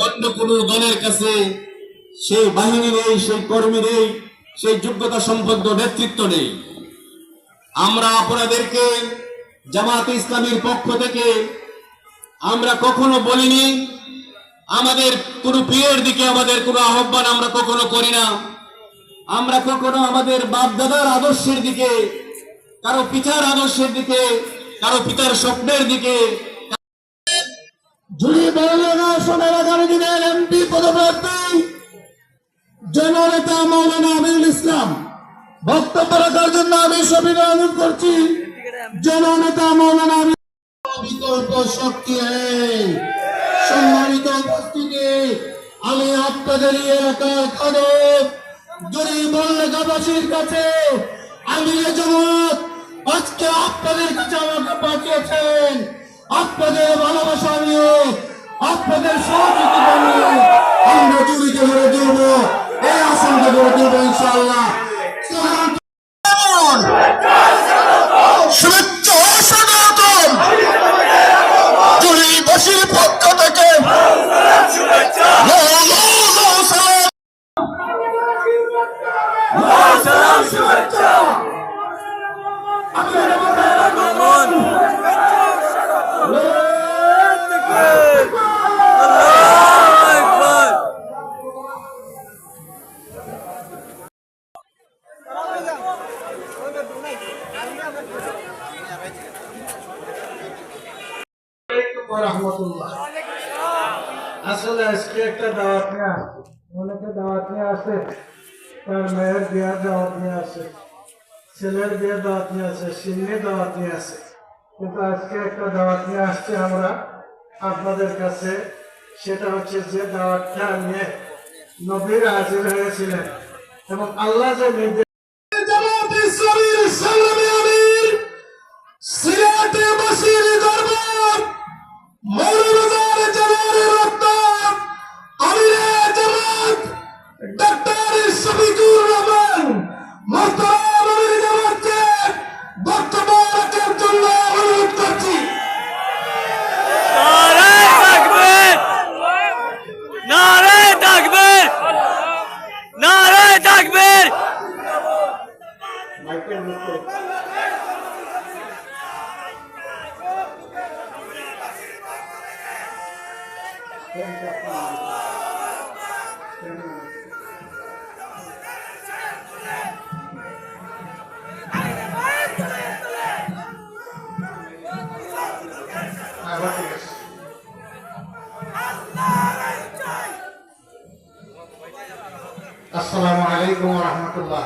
অন্য কোন দলের কাছে সেই বাহিনী নেই, সেই কর্মী নেই, সেই যোগ্যতা সম্পন্ন নেতৃত্ব নেই। আমরা আপনাদেরকে জামায়াতে ইসলামীর পক্ষ থেকে আমরা কখনো বলিনি আমাদের কোনো পীরের দিকে আমাদের কোনো আহ্বান আমরা কখনো করি না। আমরা কখনো আমাদের বাপ দাদার আদর্শের দিকে, কারো পিতার আদর্শের দিকে, কারো পিতার স্বপ্নের দিকে যদি বড়লেখা সোনার আগামী দিনের এমপি পদপ্রার্থী জননেতা মৌলানা আমিনুল ইসলাম বক্তব্য রাখার জন্য আমি সবিনয় অনুরোধ করছি। জননেতা মৌলানা বিকল্প শক্তি সম্মানিত উপস্থিতি, আমি আপনাদের এলাকার খনক গরিব বড়লেখাবাসীর কাছে আমি জামাত আজকে আপনাদের কাছে আমাকে পাঠিয়েছেন আপনাদের ভালোবাসা নিয়ে, আপনাদের সহযোগিতা নিয়ে আমরা জড়িত করে দেব, এই আশঙ্কা করে দেব ইনশাআল্লাহ। শুভেচ্ছা ও স্বাগতম জুরিবাসীর পক্ষ থেকে আসলে আজকে একটা দাওয়াত নিয়ে আসছে, অনেকে দাওয়াত নিয়ে আসে, তার মেয়ের বিয়ার দাওয়াত নিয়ে আসে, ছেলের বিয়ের দাওয়াত নিয়ে আসে, সিন্নি দাওয়াত নিয়ে আসে, কিন্তু আজকে একটা দাওয়াত নিয়ে আসছে আমরা আপনাদের কাছে। সেটা হচ্ছে যে দাওয়াতটা নিয়ে নবীর হাজির হয়েছিলেন এবং আল্লাহ যে নির্দেশ আসসালামু আলাইকুম ওয়া রাহমাতুল্লাহ।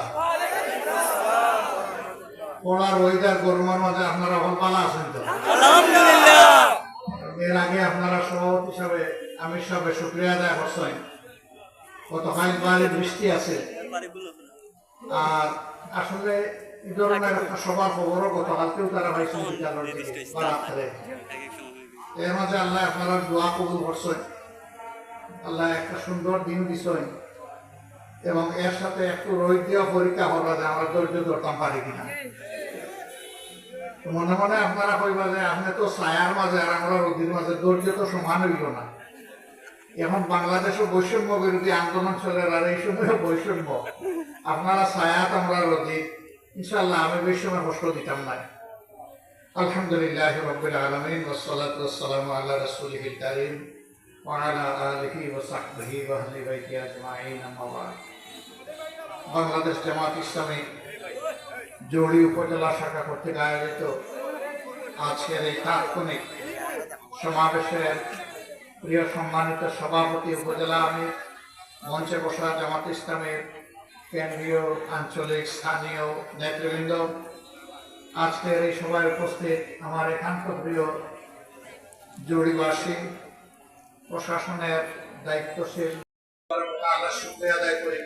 পড়ার ওয়েদার গরমের মাঝে আপনারা ভালো আছেন তো? আলহামদুলিল্লাহ। এর আগে আপনারা সভাপতি হিসাবে আমির সাহেবের শুকরিয়া আদায় করছেন। গতকাল বাইরে বৃষ্টি আছে, আর আসলে এই ধরনের একটা সবার খবরও গতকালকেও তারা পাইছেন বিদ্যালয় থেকে। এর মাঝে আল্লাহ আপনারা দোয়া কবুল করছেন, আল্লাহ একটা সুন্দর দিন দিছেন এবং এর সাথে একটু রোদ দিয়া পরীক্ষা করা যায় আমরা ধৈর্য ধরতাম পারি কিনা। মনে মনে আপনারা কইবা যে আপনি তো ছায়ার মাঝে আর আমরা রোদের মাঝে, ধৈর্য তো সমান হইল না। এখন বাংলাদেশও বৈষম্য বিরোধী আন্দোলন চলে, আর এই সময় বৈষম্য, আপনারা ছায়াত আমরা রোদি, ইনশাআল্লাহ আমি বেশ সময় কষ্ট দিতাম না। আলহামদুলিল্লাহ রাব্বিল আলামিন ওয়াসসালাতু ওয়াসসালামু আলা রাসূলিল কারীম ওয়া আলা আলিহি ওয়া সাহবিহি ওয়া আহলি বাইতি আজমাইন, আম্মা বা'দ। বাংলাদেশ জামাত ইসলামী জৌড়ি উপজেলা শাখা কর্তৃক আয়োজিত আজকের এই তাৎক্ষণিক সমাবেশের প্রিয় সম্মানিত সভাপতি, উপজেলা আমির, মঞ্চে বসা জামাত ইসলামের কেন্দ্রীয়, আঞ্চলিক, স্থানীয় নেতৃবৃন্দ, আজকের এই সভায় উপস্থিত আমার একান্ত প্রিয় জৌড়িবাসী, প্রশাসনের দায়িত্বশীল, শুকরিয়া আদায় করি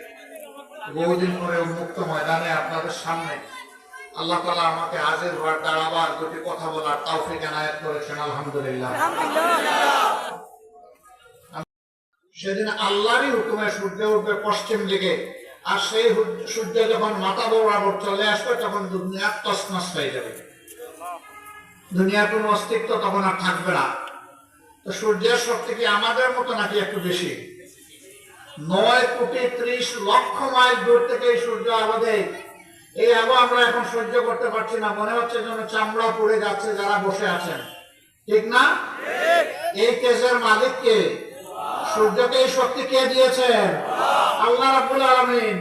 বহুদিন পরে উন্মুক্ত ময়দানে আপনাদের সামনে আল্লাহ তাআলা আমাকে হাজির হওয়ার, দাঁড়াবার, দুটি কথা বলার তৌফিক এনায়েত করেছেন, আলহামদুলিল্লাহ। সেদিন আল্লাহরই হুকুমে সূর্য উঠবে পশ্চিম দিকে, আর সেই সূর্য যখন মাথা বরাবর চলে আসবে তখন দুনিয়া তছনছ হয়ে যাবে, দুনিয়ার কোনো অস্তিত্ব তখন আর থাকবে না। তো সূর্যের শক্তি কি আমাদের মতো নাকি একটু বেশি? 9,30,00,000 মাইল দূর থেকে এই সূর্য আলো দেয়। এই আলো আমরা এখন সহ্য করতে পারছি না, মনে হচ্ছে যেন চামড়া পড়ে যাচ্ছে যারা বসে আছেন, ঠিক না? এই তেজের মালিক কে? সূর্যকে এই শক্তি কে দিয়েছেন? আল্লাহ রাব্বুল আলামিন।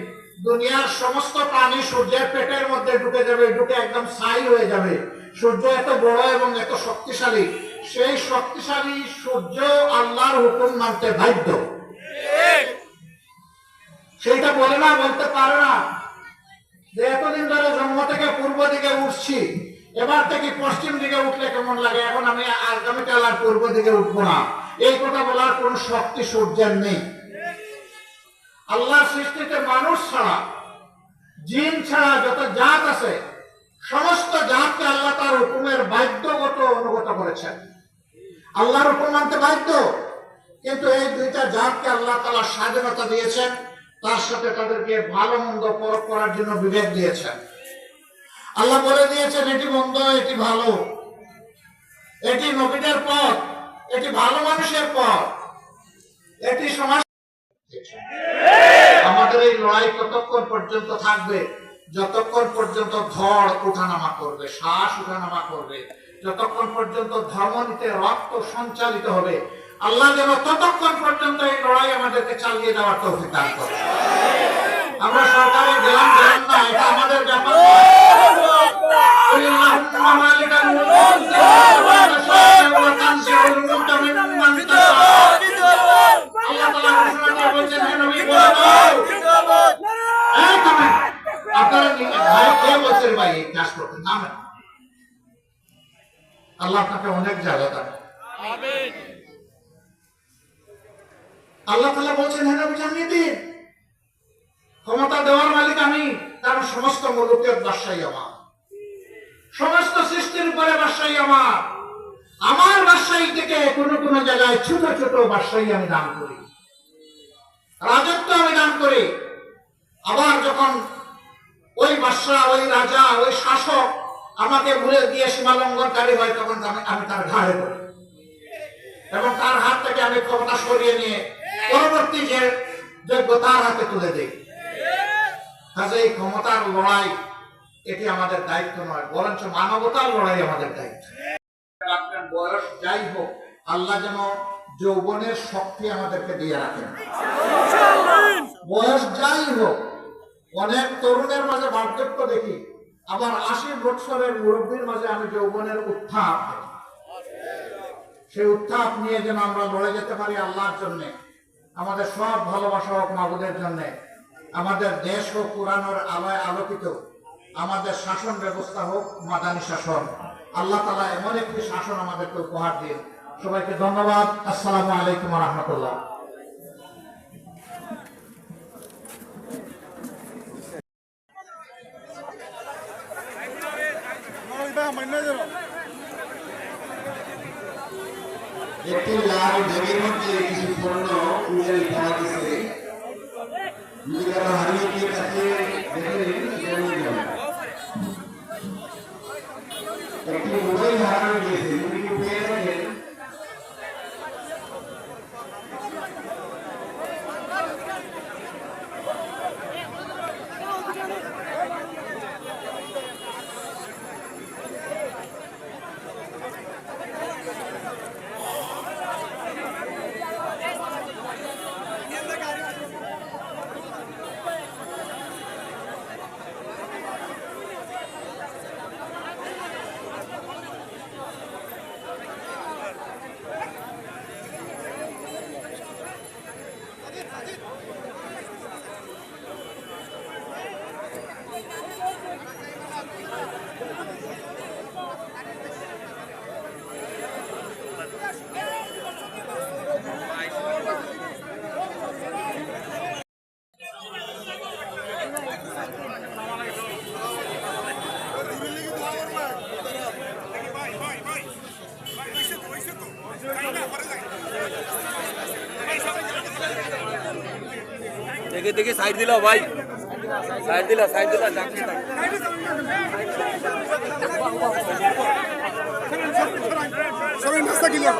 দুনিয়ার সমস্ত প্রাণী সূর্যের পেটের মধ্যে ঢুকে যাবে, ঢুকে একদম ছাই হয়ে যাবে। সূর্য এত বড় এবং এত শক্তিশালী, সেই শক্তিশালী সূর্য আল্লাহর হুকুম মানতে বাধ্য। সেইটা বলে না, বলতে পারে না যে এতদিন ধরে জন্ম থেকে পূর্ব দিকে উঠছি, এবার থেকে পশ্চিম দিকে উঠলে কেমন লাগে, এখন আমি আগামীকাল আর পূর্ব দিকে উঠবো না। এই কথা বলার কোন শক্তি সূর্যের নেই। আল্লাহর সৃষ্টিতে মানুষ ছাড়া, জিন ছাড়া যত জাত আছে, সমস্ত জাতকে আল্লাহ তার হুকুমের বাধ্যগত অনুগত করেছেন। আল্লাহর হুকুম মানতে বাধ্য, কিন্তু এই দুইটা জাতকে আল্লাহ তাআলা স্বাধীনতা দিয়েছেন, তার সাথে তাদেরকে ভালো মন্দ পরখ করার জন্য বিবেক দিয়েছেন। আল্লাহ বলে দিয়েছেন এটি মন্দ, এটি ভালো, এটি নবীদের পথ, এটি ভালো মানুষের পথ, এটি সমাজ। আমাদের এই লড়াই ততক্ষণ পর্যন্ত থাকবে যতক্ষণ পর্যন্ত ধড় ওঠানামা করবে, শ্বাস ওঠানামা করবে, যতক্ষণ পর্যন্ত ধমনীতে রক্ত সঞ্চালিত হবে। আল্লাহ যেন ততক্ষণ পর্যন্ত এই লড়াই আমাদেরকে চালিয়ে যাওয়ার তৌফিক দান করে। আমরা সরকারে গেলাম না, এটা আমাদের ব্যাপার। আল্লাহ আপনাকে অনেক জায়গা দেন। আল্লাহ তাআলা বলছেন, হ্যাঁ নবী জানিয়ে দিন, ক্ষমতা দেওয়ার মালিক আমি, কারণ সমস্ত মুলুকের বাদশাহী আমার, সমস্ত সৃষ্টির উপরে বাদশাহী আমার। আমার বাদশাহী থেকে কোন কোন জায়গায় ছোট ছোট বাদশাহী আমি দান করি, রাজত্ব আমি দান করি। আবার যখন ওই বাদশাহ, ওই রাজা, ওই শাসক আমাকে ভুলে দিয়ে সীমা লঙ্ঘনকারী হয়, তখন আমি তার ঘাড়ে পড়ি এবং তার হাত থেকে আমি ক্ষমতা সরিয়ে নিয়ে পরবর্তী যে যোগ্য তার হাতে তুলে দেই। কাজে এই ক্ষমতার লড়াই এটি আমাদের দায়িত্ব নয়, বরঞ্চ মানবতার লড়াই আমাদের দায়িত্ব। আপনার বয়স যাই হোক, আল্লাহ যেন যৌবনের শক্তি আমাদেরকে দিয়ে রাখেন। বয়স যাই হোক, অনেক তরুণের মাঝে বার্ধক্য দেখি, আবার 80 বছরের মুরব্বীর মাঝে আমি যৌবনের উত্থাপ দেখি। সেই উত্থাপ নিয়ে যেন আমরা লড়ে যেতে পারি আল্লাহর জন্য। আমাদের সব ভালোবাসা হোক মাবুদের জন্য, আমাদের দেশ হোক কোরআনের আলোয় আলোকিত, আমাদের শাসন ব্যবস্থা হোক মাদানী শাসন। আল্লাহ তাআলা এমন একটি শাসন আমাদেরকে উপহার দিন। সবাইকে ধন্যবাদ। আসসালামু আলাইকুম ওয়া রাহমাতুল্লাহ। একটি লাল ব্যাগের মধ্যে কিছু পণ্য কুরিয়ার পাওয়া গেছে। হারিয়ে কাছে একটি মোবাইল হারানো গিয়েছে, পেয়ে থাকেন। দেখে দেখে সাইড দিল ভাই, সাইড দিলা সবাই নাস্তা কিলো।